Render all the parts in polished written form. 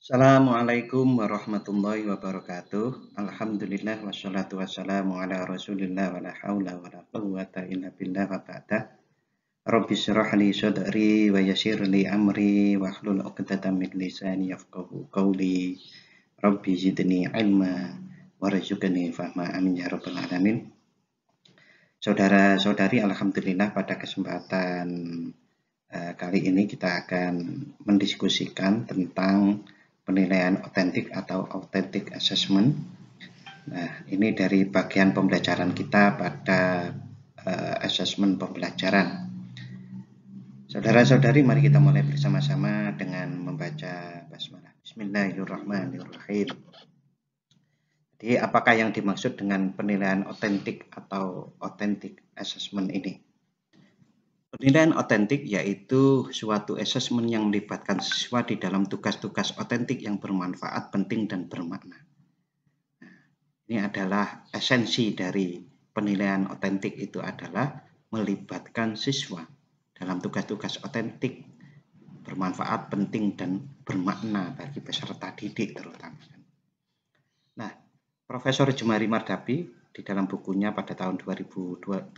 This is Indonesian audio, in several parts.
Assalamualaikum warahmatullahi wabarakatuh. Alhamdulillah wassalatu wassalamu ala Rasulillah wala haula wala quwwata illa billah wa ba'da. Rabbi shrah li sadri wa yassir li amri wa hlul 'uqdatam min lisani yafqahu qawli. Rabbi zidni ilma warzuqni fahma amin ya rabbal alamin. Saudara-saudari, alhamdulillah pada kesempatan kali ini kita akan mendiskusikan tentang penilaian otentik atau authentic assessment. Nah, ini dari bagian pembelajaran kita pada assessment pembelajaran. Saudara-saudari, mari kita mulai bersama-sama dengan membaca basmalah. Bismillahirrahmanirrahim. Jadi, apakah yang dimaksud dengan penilaian otentik atau authentic assessment ini? Penilaian otentik yaitu suatu assessment yang melibatkan siswa di dalam tugas-tugas otentik yang bermanfaat, penting, dan bermakna. Nah, ini adalah esensi dari penilaian otentik, itu adalah melibatkan siswa dalam tugas-tugas otentik, bermanfaat, penting, dan bermakna bagi peserta didik terutama. Nah, Profesor Jemari Mardapi di dalam bukunya pada tahun 2017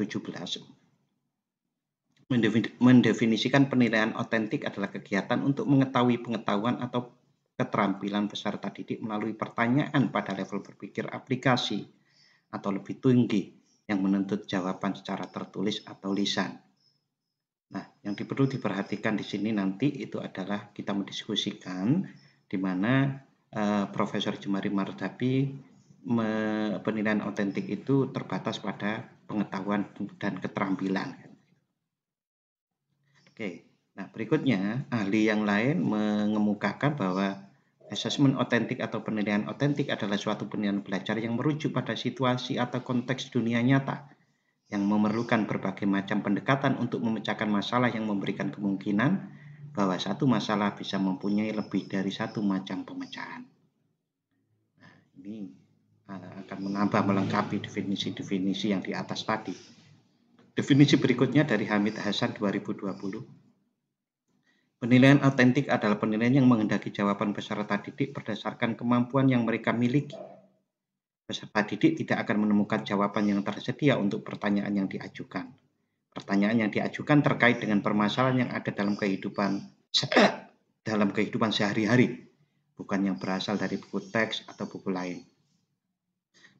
mendefinisikan penilaian otentik adalah kegiatan untuk mengetahui pengetahuan atau keterampilan peserta didik melalui pertanyaan pada level berpikir aplikasi atau lebih tinggi yang menuntut jawaban secara tertulis atau lisan. Nah, yang perlu diperhatikan di sini nanti itu adalah kita mendiskusikan di mana Profesor Jemari Mardapi penilaian otentik itu terbatas pada pengetahuan dan keterampilan. Oke, nah berikutnya ahli yang lain mengemukakan bahwa asesmen otentik atau penilaian otentik adalah suatu penilaian belajar yang merujuk pada situasi atau konteks dunia nyata yang memerlukan berbagai macam pendekatan untuk memecahkan masalah yang memberikan kemungkinan bahwa satu masalah bisa mempunyai lebih dari satu macam pemecahan. Nah, ini akan menambah melengkapi definisi-definisi yang di atas tadi. Definisi berikutnya dari Hamid Hasan 2020. Penilaian autentik adalah penilaian yang menghendaki jawaban peserta didik berdasarkan kemampuan yang mereka miliki. Peserta didik tidak akan menemukan jawaban yang tersedia untuk pertanyaan yang diajukan. Pertanyaan yang diajukan terkait dengan permasalahan yang ada dalam kehidupan sehari-hari, bukan yang berasal dari buku teks atau buku lain.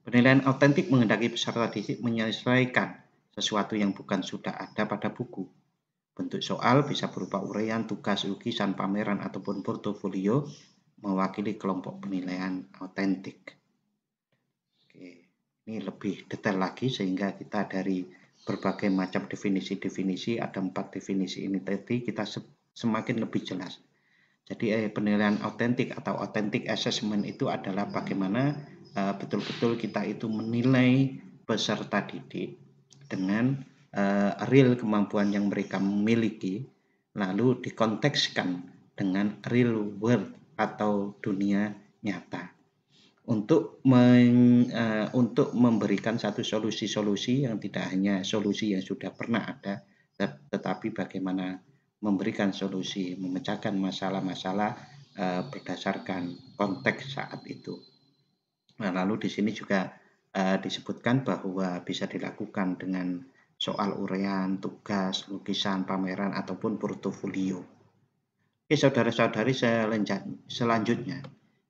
Penilaian autentik menghendaki peserta didik menyelesaikan sesuatu yang bukan sudah ada pada buku. Bentuk soal bisa berupa uraian, tugas, lukisan, pameran, ataupun portofolio mewakili kelompok penilaian autentik. Oke, ini lebih detail lagi sehingga kita dari berbagai macam definisi-definisi, ada 4 definisi ini tadi, kita semakin lebih jelas. Jadi penilaian autentik atau authentic assessment itu adalah bagaimana betul-betul kita itu menilai peserta didik dengan real kemampuan yang mereka miliki, lalu dikontekskan dengan real world atau dunia nyata untuk memberikan satu solusi-solusi yang tidak hanya solusi yang sudah pernah ada, tetapi bagaimana memberikan solusi, memecahkan masalah-masalah berdasarkan konteks saat itu. Nah, lalu di sini juga disebutkan bahwa bisa dilakukan dengan soal uraian, tugas, lukisan, pameran, ataupun portofolio. Oke, saudara-saudari, selanjutnya,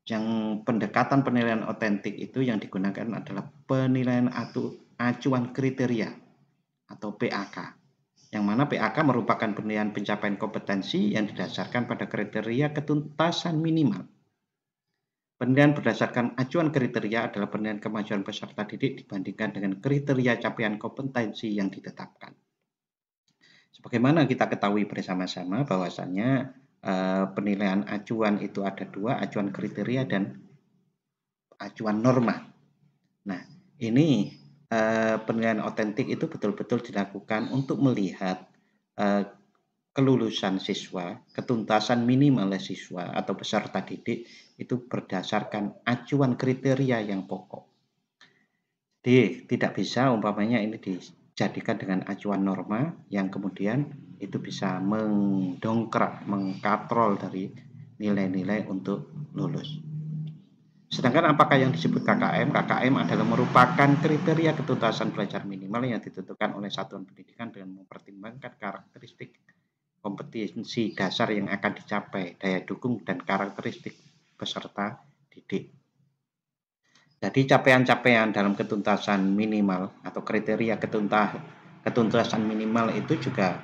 yang pendekatan penilaian otentik itu yang digunakan adalah penilaian acuan kriteria atau PAK. Yang mana PAK merupakan penilaian pencapaian kompetensi yang didasarkan pada kriteria ketuntasan minimal. Penilaian berdasarkan acuan kriteria adalah penilaian kemajuan peserta didik dibandingkan dengan kriteria capaian kompetensi yang ditetapkan. Sebagaimana kita ketahui bersama-sama bahwasannya penilaian acuan itu ada 2, acuan kriteria dan acuan norma. Nah, ini penilaian otentik itu betul-betul dilakukan untuk melihat kelulusan siswa, ketuntasan minimal siswa atau peserta didik itu berdasarkan acuan kriteria yang pokok. Jadi tidak bisa umpamanya ini dijadikan dengan acuan norma yang kemudian itu bisa mengdongkrak, mengkatrol dari nilai-nilai untuk lulus. Sedangkan apakah yang disebut KKM? KKM adalah merupakan kriteria ketuntasan belajar minimal yang ditentukan oleh satuan pendidikan dengan mempertimbangkan karakteristik kompetensi dasar yang akan dicapai, daya dukung, dan karakteristik peserta didik. Jadi capaian-capaian dalam ketuntasan minimal atau kriteria ketuntasan minimal itu juga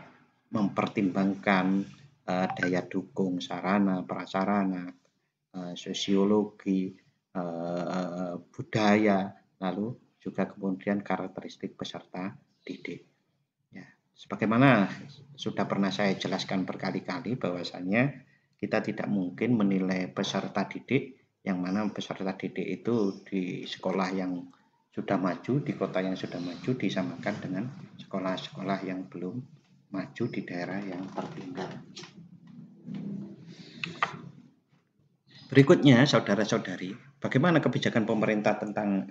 mempertimbangkan daya dukung sarana, prasarana, sosiologi, budaya, lalu juga kemudian karakteristik peserta didik. Ya, sebagaimana sudah pernah saya jelaskan berkali-kali bahwasannya kita tidak mungkin menilai peserta didik yang mana peserta didik itu di sekolah yang sudah maju, di kota yang sudah maju disamakan dengan sekolah-sekolah yang belum maju di daerah yang tertinggal. Berikutnya, saudara-saudari, bagaimana kebijakan pemerintah tentang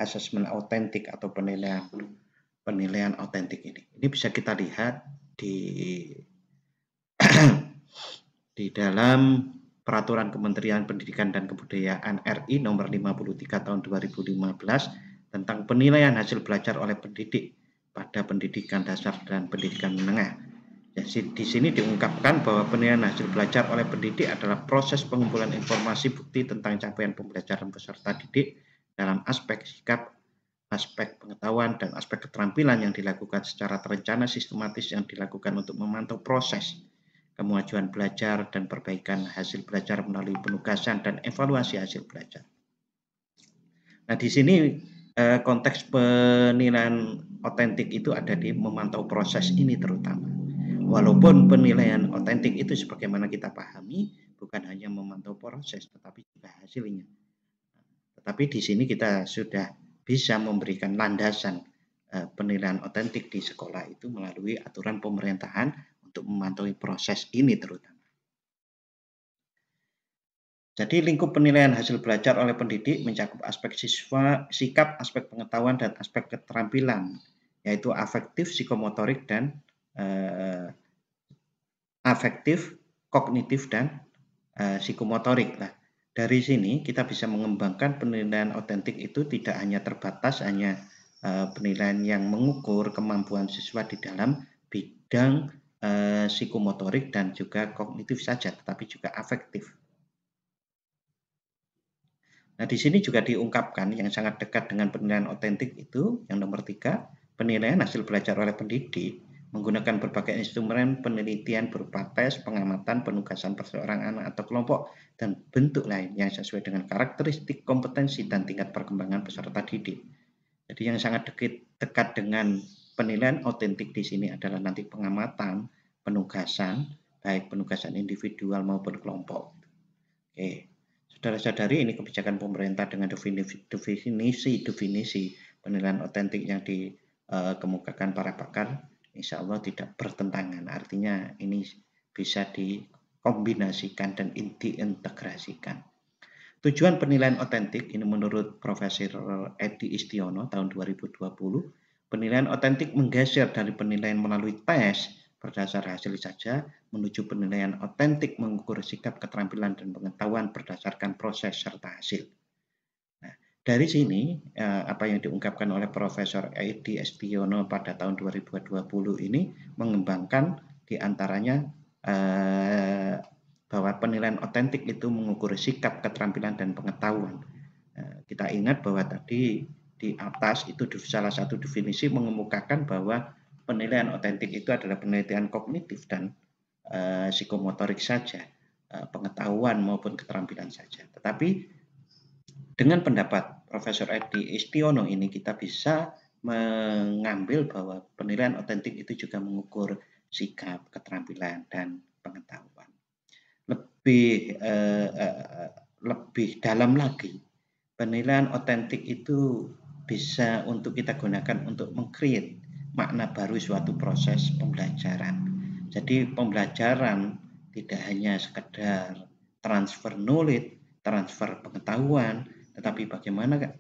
asesmen autentik atau penilaian autentik ini? Ini bisa kita lihat di di dalam Peraturan Kementerian Pendidikan dan Kebudayaan RI nomor 53 tahun 2015 tentang penilaian hasil belajar oleh pendidik pada pendidikan dasar dan pendidikan menengah. Jadi di sini diungkapkan bahwa penilaian hasil belajar oleh pendidik adalah proses pengumpulan informasi bukti tentang capaian pembelajaran peserta didik dalam aspek sikap, aspek pengetahuan, dan aspek keterampilan yang dilakukan secara terencana sistematis yang dilakukan untuk memantau proses kemajuan belajar dan perbaikan hasil belajar melalui penugasan dan evaluasi hasil belajar. Nah, di sini konteks penilaian otentik itu ada di memantau proses ini terutama. Walaupun penilaian otentik itu sebagaimana kita pahami bukan hanya memantau proses tetapi juga hasilnya. Tetapi di sini kita sudah bisa memberikan landasan penilaian otentik di sekolah itu melalui aturan pemerintahan untuk memantau proses ini terutama. Jadi lingkup penilaian hasil belajar oleh pendidik mencakup aspek siswa, sikap, aspek pengetahuan, dan aspek keterampilan, yaitu afektif, psikomotorik, dan afektif, kognitif, dan psikomotorik. Nah, dari sini kita bisa mengembangkan penilaian otentik itu tidak hanya terbatas hanya penilaian yang mengukur kemampuan siswa di dalam bidang psikomotorik dan juga kognitif saja, tetapi juga afektif. Nah, di sini juga diungkapkan yang sangat dekat dengan penilaian otentik itu, yang nomor 3, penilaian hasil belajar oleh pendidik menggunakan berbagai instrumen penelitian berupa tes, pengamatan, penugasan perseorang anak atau kelompok, dan bentuk lain yang sesuai dengan karakteristik, kompetensi, dan tingkat perkembangan peserta didik. Jadi yang sangat dekat dengan penilaian otentik di sini adalah nanti pengamatan, penugasan, baik penugasan individual maupun kelompok. Oke. Saudara-saudari, ini kebijakan pemerintah dengan definisi penilaian otentik yang dikemukakan para pakar, insya Allah tidak bertentangan. Artinya ini bisa dikombinasikan dan diintegrasikan. Tujuan penilaian otentik ini menurut Profesor Edi Istiono tahun 2020, penilaian otentik menggeser dari penilaian melalui tes berdasar hasil saja menuju penilaian otentik mengukur sikap, keterampilan, dan pengetahuan berdasarkan proses serta hasil. Nah, dari sini apa yang diungkapkan oleh Profesor Edi Istiono pada tahun 2020 ini mengembangkan diantaranya bahwa penilaian otentik itu mengukur sikap, keterampilan, dan pengetahuan. Kita ingat bahwa tadi di atas itu salah satu definisi mengemukakan bahwa penilaian otentik itu adalah penelitian kognitif dan psikomotorik saja, pengetahuan maupun keterampilan saja. Tetapi dengan pendapat Profesor Edi Istiono ini kita bisa mengambil bahwa penilaian otentik itu juga mengukur sikap, keterampilan, dan pengetahuan. Lebih dalam lagi, penilaian otentik itu bisa untuk kita gunakan untuk meng-create makna baru suatu proses pembelajaran. Jadi pembelajaran tidak hanya sekedar transfer knowledge, transfer pengetahuan, tetapi bagaimana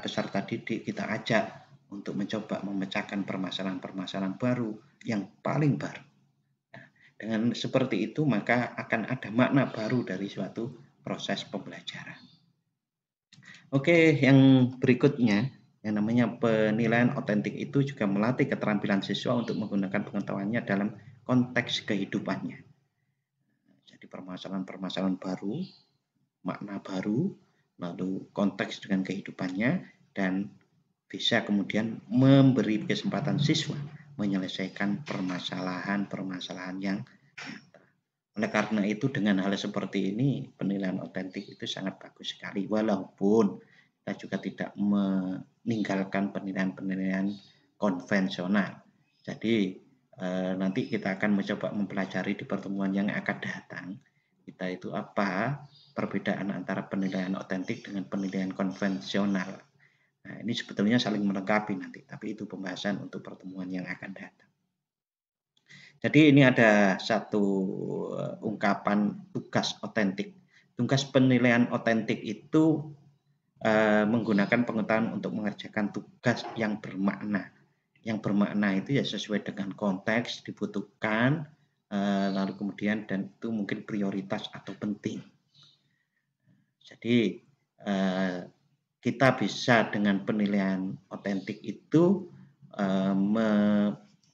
peserta didik kita ajak untuk mencoba memecahkan permasalahan-permasalahan baru yang paling baru. Nah, Dengan seperti itu maka akan ada makna baru dari suatu proses pembelajaran. Oke, yang berikutnya yang namanya penilaian otentik itu juga melatih keterampilan siswa untuk menggunakan pengetahuannya dalam konteks kehidupannya. Jadi permasalahan-permasalahan baru, makna baru, lalu konteks dengan kehidupannya, dan bisa kemudian memberi kesempatan siswa menyelesaikan permasalahan-permasalahan yang nyata. Oleh karena itu dengan hal seperti ini penilaian otentik itu sangat bagus sekali, walaupun kita juga tidak meninggalkan penilaian-penilaian konvensional. Jadi nanti kita akan mencoba mempelajari di pertemuan yang akan datang kita itu apa perbedaan antara penilaian otentik dengan penilaian konvensional. Nah, ini sebetulnya saling melengkapi nanti, tapi itu pembahasan untuk pertemuan yang akan datang. Jadi ini ada satu ungkapan tugas otentik. Tugas penilaian otentik itu menggunakan pengetahuan untuk mengerjakan tugas yang bermakna. Yang bermakna itu ya sesuai dengan konteks dibutuhkan, lalu kemudian dan itu mungkin prioritas atau penting. Jadi kita bisa dengan penilaian otentik itu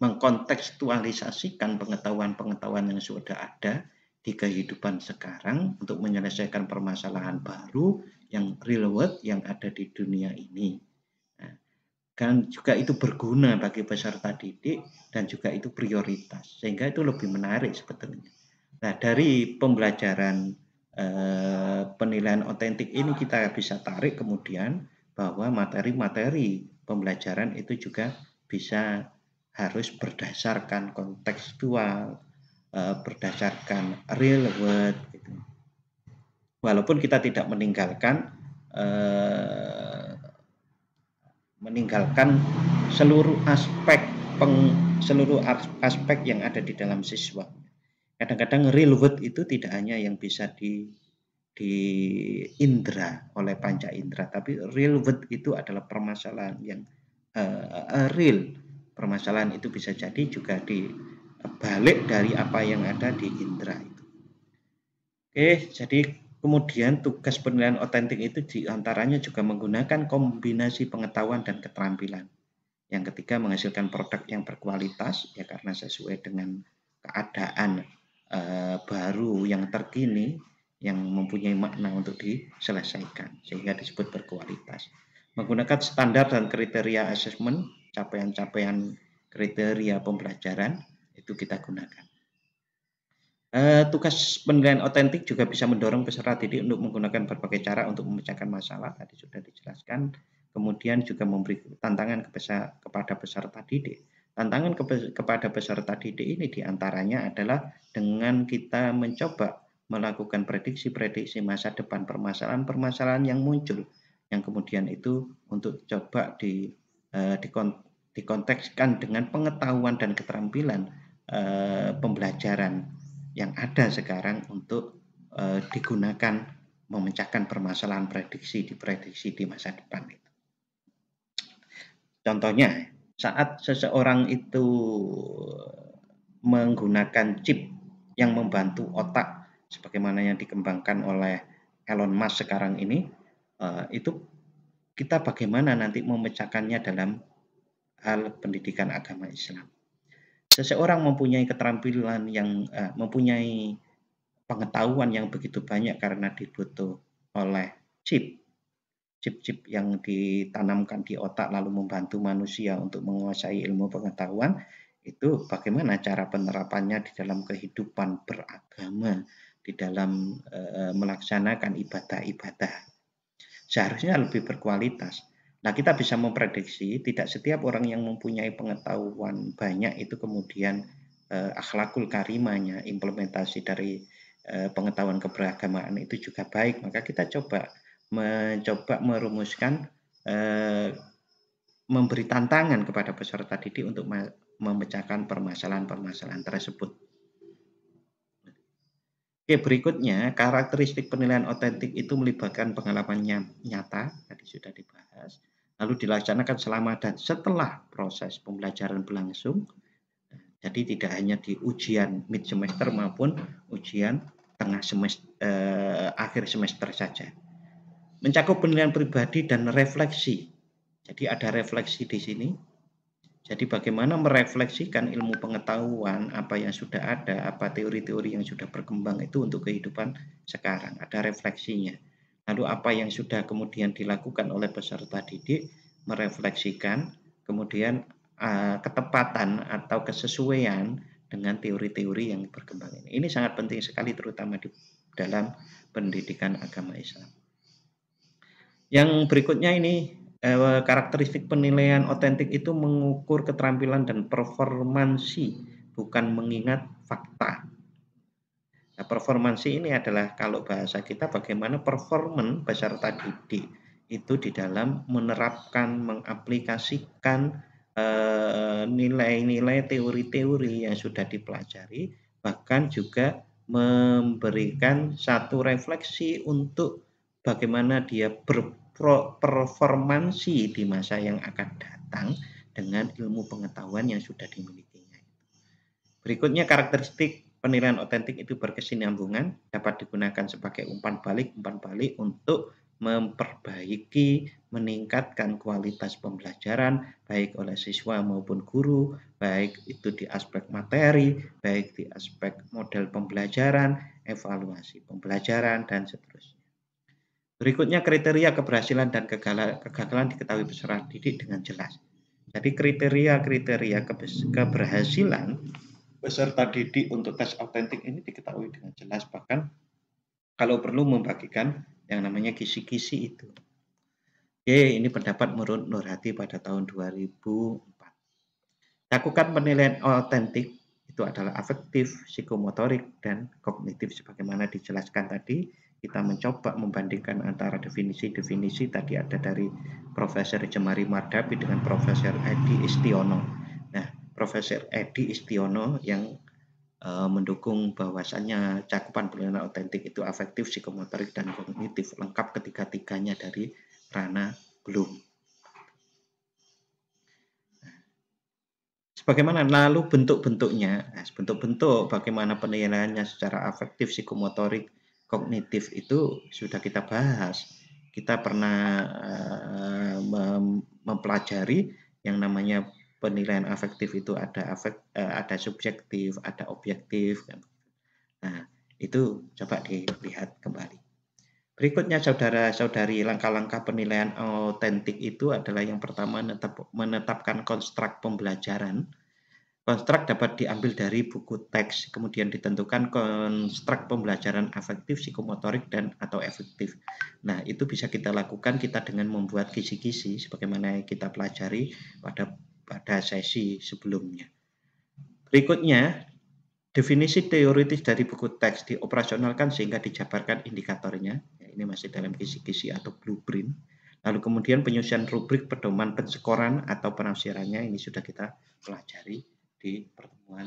mengkontekstualisasikan pengetahuan-pengetahuan yang sudah ada di kehidupan sekarang untuk menyelesaikan permasalahan baru yang real world yang ada di dunia ini. Nah, dan juga itu berguna bagi peserta didik dan juga itu prioritas, sehingga itu lebih menarik sebetulnya. Nah, dari pembelajaran penilaian otentik ini kita bisa tarik kemudian bahwa materi-materi pembelajaran itu juga bisa harus berdasarkan kontekstual, berdasarkan real world gitu. Walaupun kita tidak meninggalkan seluruh aspek yang ada di dalam siswa. Kadang-kadang real world itu tidak hanya yang bisa di indera oleh panca indera, tapi real world itu adalah permasalahan yang real. Permasalahan itu bisa jadi juga dibalik dari apa yang ada di indera itu. Oke, jadi kemudian tugas penilaian otentik itu diantaranya juga menggunakan kombinasi pengetahuan dan keterampilan. Yang ketiga menghasilkan produk yang berkualitas, ya karena sesuai dengan keadaan baru yang terkini yang mempunyai makna untuk diselesaikan sehingga disebut berkualitas. Menggunakan standar dan kriteria asesmen, capaian-capaian kriteria pembelajaran itu kita gunakan. Tugas penilaian otentik juga bisa mendorong peserta didik untuk menggunakan berbagai cara untuk memecahkan masalah, tadi sudah dijelaskan. Kemudian juga memberi tantangan kepada peserta didik. Tantangan kepada peserta didik ini diantaranya adalah dengan kita mencoba melakukan prediksi-prediksi masa depan permasalahan-permasalahan yang muncul, yang kemudian itu untuk coba dikontekskan dengan pengetahuan dan keterampilan pembelajaran yang ada sekarang untuk digunakan memecahkan permasalahan prediksi di masa depan itu. Contohnya, saat seseorang itu menggunakan chip yang membantu otak sebagaimana yang dikembangkan oleh Elon Musk sekarang ini, itu kita bagaimana nanti memecahkannya dalam hal pendidikan agama Islam. Seseorang mempunyai keterampilan yang mempunyai pengetahuan yang begitu banyak karena dibutuh oleh chip-chip yang ditanamkan di otak lalu membantu manusia untuk menguasai ilmu pengetahuan, itu bagaimana cara penerapannya di dalam kehidupan beragama, di dalam melaksanakan ibadah-ibadah. Seharusnya lebih berkualitas. Nah, kita bisa memprediksi tidak setiap orang yang mempunyai pengetahuan banyak itu kemudian akhlakul karimanya, implementasi dari pengetahuan keberagamaan itu juga baik. Maka kita mencoba merumuskan, memberi tantangan kepada peserta didik untuk memecahkan permasalahan-permasalahan tersebut. Oke, berikutnya karakteristik penilaian otentik itu melibatkan pengalaman nyata, tadi sudah dibahas, lalu dilaksanakan selama dan setelah proses pembelajaran berlangsung. Jadi tidak hanya di ujian mid semester maupun ujian tengah semester, akhir semester saja. Mencakup penilaian pribadi dan refleksi. Jadi ada refleksi di sini. Jadi bagaimana merefleksikan ilmu pengetahuan, apa yang sudah ada, apa teori-teori yang sudah berkembang itu untuk kehidupan sekarang. Ada refleksinya. Lalu apa yang sudah kemudian dilakukan oleh peserta didik, merefleksikan, kemudian ketepatan atau kesesuaian dengan teori-teori yang berkembang ini. Ini sangat penting sekali terutama di dalam pendidikan agama Islam. Yang berikutnya ini karakteristik penilaian otentik itu mengukur keterampilan dan performansi, bukan mengingat fakta. Nah, performansi ini adalah kalau bahasa kita bagaimana performan peserta didik itu di dalam menerapkan, mengaplikasikan nilai-nilai teori-teori yang sudah dipelajari, bahkan juga memberikan satu refleksi untuk bagaimana dia berperformansi di masa yang akan datang dengan ilmu pengetahuan yang sudah dimilikinya. Berikutnya karakteristik penilaian otentik itu berkesinambungan, dapat digunakan sebagai umpan balik untuk memperbaiki, meningkatkan kualitas pembelajaran baik oleh siswa maupun guru, baik itu di aspek materi, baik di aspek model pembelajaran, evaluasi pembelajaran, dan seterusnya. Berikutnya kriteria keberhasilan dan kegagalan diketahui peserta didik dengan jelas. Jadi kriteria keberhasilan peserta didik untuk tes autentik ini diketahui dengan jelas, bahkan kalau perlu membagikan yang namanya kisi-kisi itu. Oke, ini pendapat menurut Nur Hadi pada tahun 2004. Lakukan penilaian autentik itu adalah afektif, psikomotorik, dan kognitif sebagaimana dijelaskan tadi. Kita mencoba membandingkan antara definisi-definisi tadi ada dari Profesor Jemari Mardapi dengan Profesor Edi Istiono. Nah, Profesor Edi Istiono yang mendukung bahwasannya cakupan penilaian autentik itu afektif, psikomotorik, dan kognitif, lengkap ketiga-tiganya dari Rana Bloom. Sebagaimana lalu bentuk-bentuknya, bentuk-bentuk bagaimana penilaiannya secara afektif, psikomotorik, kognitif itu sudah kita bahas. Kita pernah mempelajari yang namanya penilaian afektif itu ada subjektif, ada objektif. Nah, itu coba dilihat kembali. Berikutnya saudara-saudari, langkah-langkah penilaian autentik itu adalah yang pertama menetapkan konstruk pembelajaran. Konstruk dapat diambil dari buku teks, kemudian ditentukan konstruk pembelajaran afektif, psikomotorik, dan atau efektif. Nah, itu bisa kita lakukan kita dengan membuat kisi-kisi sebagaimana kita pelajari pada sesi sebelumnya. Berikutnya, definisi teoritis dari buku teks dioperasionalkan sehingga dijabarkan indikatornya. Ini masih dalam kisi-kisi atau blueprint. Lalu kemudian penyusunan rubrik pedoman penskoran atau penafsirannya ini sudah kita pelajari di pertemuan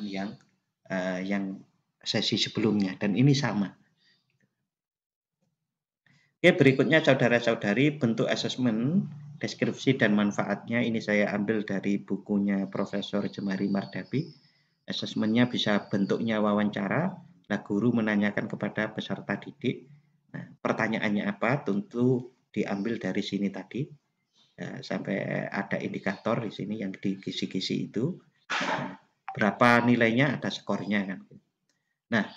yang sesi sebelumnya, dan ini sama. Oke, berikutnya saudara-saudari, bentuk asesmen, deskripsi dan manfaatnya ini saya ambil dari bukunya Profesor Jemari Mardapi. Asesmennya bisa bentuknya wawancara, nah guru menanyakan kepada peserta didik. Nah, pertanyaannya apa? Tentu diambil dari sini tadi. Sampai ada indikator di sini yang di kisi-kisi itu. Berapa nilainya, ada skornya kan. Nah,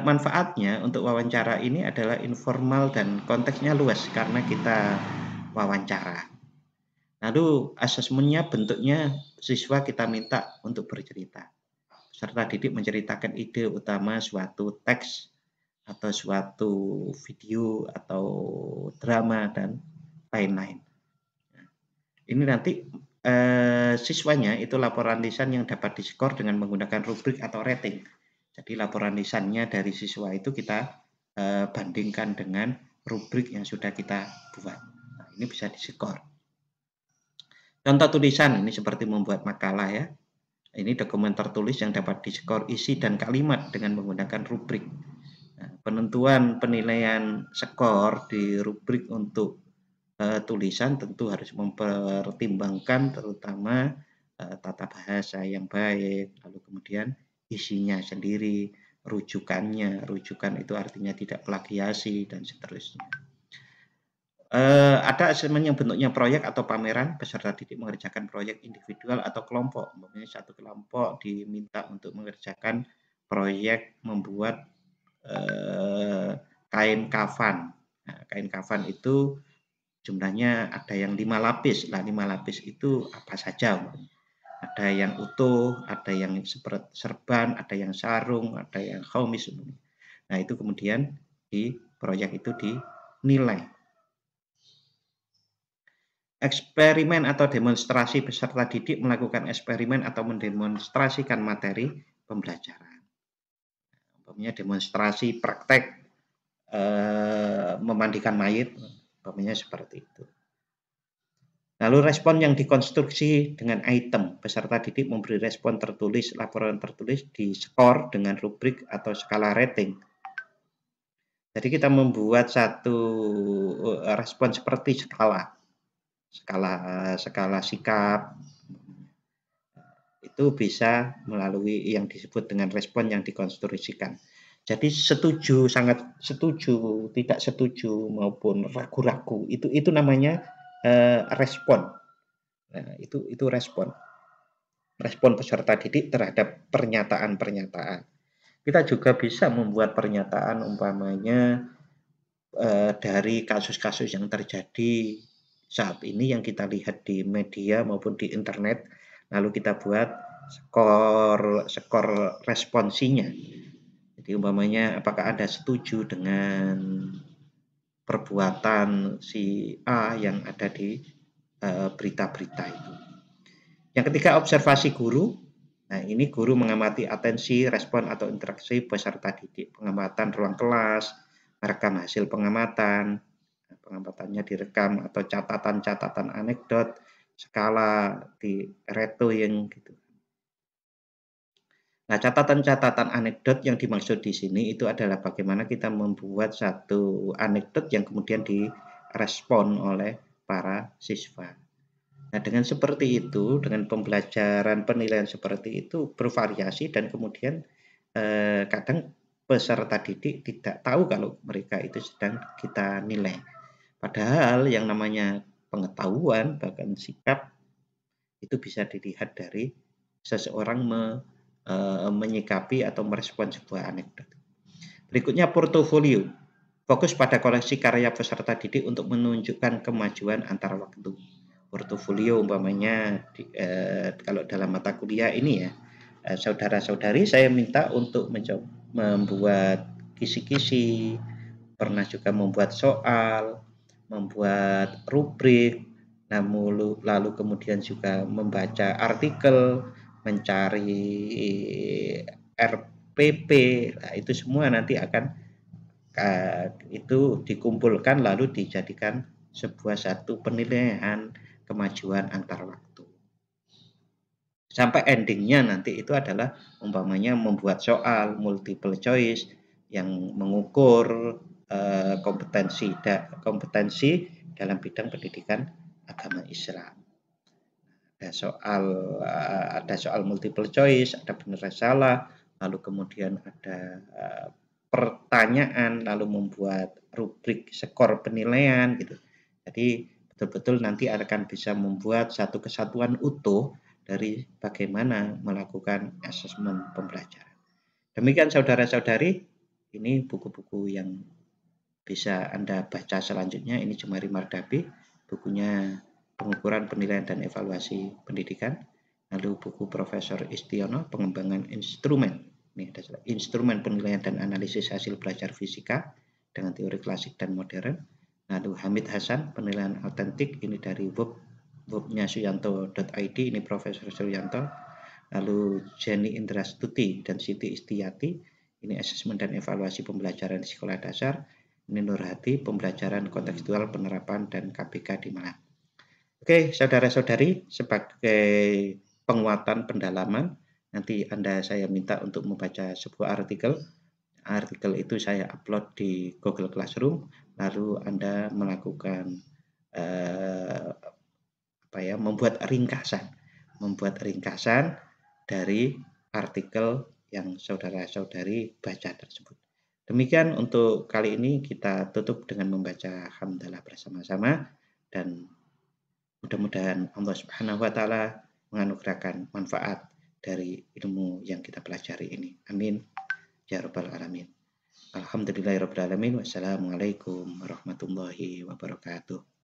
manfaatnya untuk wawancara ini adalah informal dan konteksnya luas karena kita wawancara. Lalu asesmennya bentuknya siswa kita minta untuk bercerita. Peserta didik menceritakan ide utama suatu teks atau suatu video atau drama dan lain-lain. Ini nanti siswanya itu laporan lisan yang dapat diskor dengan menggunakan rubrik atau rating. Jadi laporan lisannya dari siswa itu kita bandingkan dengan rubrik yang sudah kita buat. Nah, ini bisa diskor. Contoh tulisan ini seperti membuat makalah ya. Ini dokumen tertulis yang dapat diskor isi dan kalimat dengan menggunakan rubrik. Nah, penentuan penilaian skor di rubrik untuk tulisan tentu harus mempertimbangkan terutama tata bahasa yang baik, lalu kemudian isinya sendiri, rujukannya, rujukan itu artinya tidak plagiasi dan seterusnya. Ada asesmen yang bentuknya proyek atau pameran, peserta didik mengerjakan proyek individual atau kelompok. Umpamanya satu kelompok diminta untuk mengerjakan proyek membuat kain kafan. Nah, kain kafan itu jumlahnya ada yang 5 lapis. Nah, 5 lapis itu apa saja? Ada yang utuh, ada yang seperti serban, ada yang sarung, ada yang khamis. Nah, itu kemudian di proyek itu dinilai. Eksperimen atau demonstrasi peserta didik melakukan eksperimen atau mendemonstrasikan materi pembelajaran. Umpamanya demonstrasi praktek memandikan mayit, umpamanya seperti itu. Lalu respon yang dikonstruksi dengan item, peserta didik memberi respon tertulis, laporan tertulis di skor dengan rubrik atau skala rating. Jadi kita membuat satu respon seperti skala sikap, itu bisa melalui yang disebut dengan respon yang dikonstruksikan. Jadi setuju, sangat setuju, tidak setuju maupun ragu-ragu, itu namanya respon. Nah, itu respon peserta didik terhadap pernyataan-pernyataan. Kita juga bisa membuat pernyataan umpamanya dari kasus-kasus yang terjadi saat ini yang kita lihat di media maupun di internet, lalu kita buat skor responsinya. Jadi umpamanya apakah Anda setuju dengan perbuatan si A yang ada di berita-berita itu. Yang ketiga, observasi guru. Nah, ini guru mengamati atensi, respon atau interaksi peserta didik, pengamatan ruang kelas, merekam hasil pengamatan, pengamatannya direkam atau catatan-catatan anekdot, skala di retoing gitu. Nah, catatan-catatan anekdot yang dimaksud di sini itu adalah bagaimana kita membuat satu anekdot yang kemudian direspon oleh para siswa. Nah, dengan seperti itu, dengan pembelajaran penilaian seperti itu bervariasi dan kemudian kadang peserta didik tidak tahu kalau mereka itu sedang kita nilai. Padahal yang namanya pengetahuan bahkan sikap itu bisa dilihat dari seseorang menyikapi atau merespon sebuah anekdot. Berikutnya portofolio. Fokus pada koleksi karya peserta didik untuk menunjukkan kemajuan antar waktu. Portofolio umpamanya kalau dalam mata kuliah ini ya, saudara-saudari saya minta untuk mencoba membuat kisi-kisi, pernah juga membuat soal, membuat rubrik, lalu kemudian juga membaca artikel, mencari RPP. Nah, itu semua nanti akan itu dikumpulkan lalu dijadikan sebuah satu penilaian kemajuan antar waktu. Sampai endingnya nanti itu adalah umpamanya membuat soal multiple choice yang mengukur kompetensi dalam bidang pendidikan agama Islam. Ada soal multiple choice, ada benar salah, lalu kemudian ada pertanyaan, lalu membuat rubrik skor penilaian gitu. Jadi betul-betul nanti akan bisa membuat satu kesatuan utuh dari bagaimana melakukan asesmen pembelajaran. Demikian saudara-saudari, ini buku-buku yang bisa Anda baca selanjutnya. Ini Jumari Mardabi, bukunya Pengukuran Penilaian dan Evaluasi Pendidikan. Lalu buku Profesor Istiono, Pengembangan Instrumen. Ini ada instrumen penilaian dan analisis hasil belajar fisika dengan teori klasik dan modern. Lalu Hamid Hasan, Penilaian Autentik, ini dari webnya suyanto.id, ini Profesor Suyanto. Lalu Jenny Indrastuti dan Siti Istiyati, ini asesmen dan evaluasi pembelajaran di sekolah dasar. Ini Nurhati, pembelajaran kontekstual penerapan dan KBK di Malang. Oke, saudara-saudari, sebagai penguatan pendalaman, nanti saya minta untuk membaca sebuah artikel. Artikel itu saya upload di Google Classroom, lalu Anda melakukan membuat ringkasan membuat ringkasan dari artikel yang saudara-saudari baca tersebut. Demikian untuk kali ini, kita tutup dengan membaca hamdalah bersama-sama, dan mudah-mudahan Allah Subhanahu wa taala menganugerahkan manfaat dari ilmu yang kita pelajari ini. Amin ya rabbal alamin. Alhamdulillahirabbil alamin. Wassalamualaikum warahmatullahi wabarakatuh.